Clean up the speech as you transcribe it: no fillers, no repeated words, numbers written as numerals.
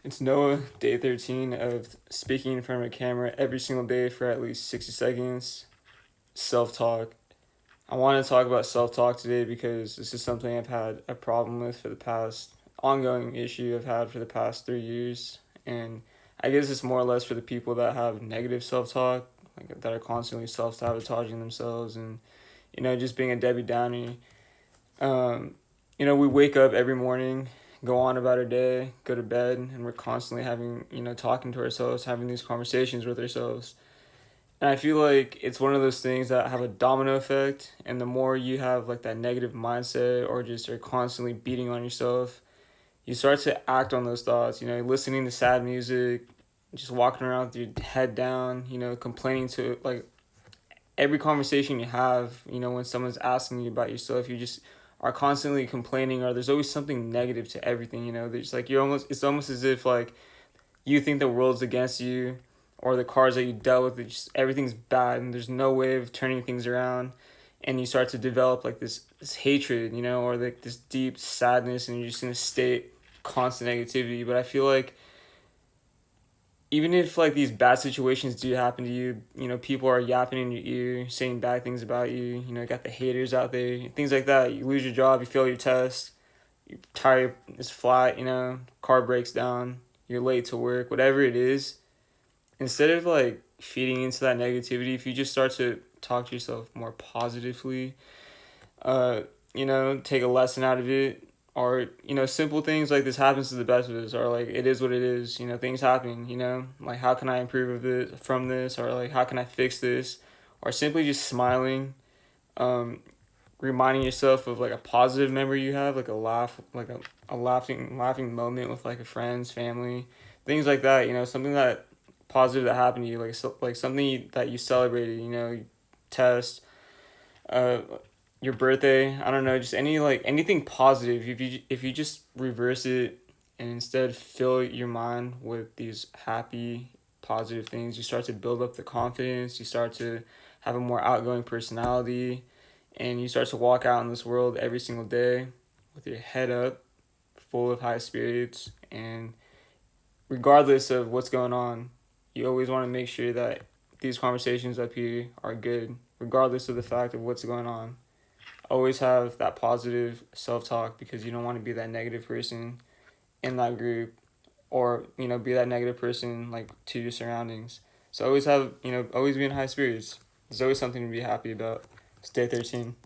It's Noah, day 13 of speaking in front of a camera every single day for at least 60 seconds. Self talk. I want to talk about self talk today because this is something I've had a problem with for the past, ongoing issue I've had for the past 3 years. And I guess it's more or less for the people that have negative self talk, like that are constantly self sabotaging themselves and, just being a Debbie Downer. Um, we wake up every morning, go on about our day, go to bed, and we're constantly having, talking to ourselves, having these conversations with ourselves. And I feel like it's one of those things that have a domino effect. And the more you have like that negative mindset or just are constantly beating on yourself, you start to act on those thoughts, listening to sad music, just walking around with your head down, complaining to like every conversation you have, when someone's asking you about yourself, you just are constantly complaining, or there's always something negative to everything. There's like it's almost as if like you think the world's against you, or the cards that you dealt with, just everything's bad, and there's no way of turning things around, and you start to develop like this hatred, or like this deep sadness, and you're just in a state of constant negativity. But I feel like even if like these bad situations do happen to you, people are yapping in your ear, saying bad things about you, got the haters out there, things like that. You lose your job, you fail your test, your tire is flat, car breaks down, you're late to work, whatever it is. Instead of like feeding into that negativity, if you just start to talk to yourself more positively, uh, take a lesson out of it, or simple things like this happens to the best of us, or like it is what it is. Things happen. Like how can I improve of it from this, or like how can I fix this, or simply just smiling, um, reminding yourself of like a positive memory you have, like a laugh, like a laughing moment with like a friend's family, things like that. Something that positive that happened to you, like something that you celebrated. Test, uh, your birthday. I don't know, just anything positive. If you just reverse it and instead fill your mind with these happy, positive things, you start to build up the confidence. You start to have a more outgoing personality, and you start to walk out in this world every single day with your head up, full of high spirits, and regardless of what's going on, you always want to make sure that these conversations up here are good, regardless of the fact of what's going on. Always have that positive self talk because you don't want to be that negative person in that group, or be that negative person like to your surroundings. So always have, always be in high spirits. There's always something to be happy about. Stay 13.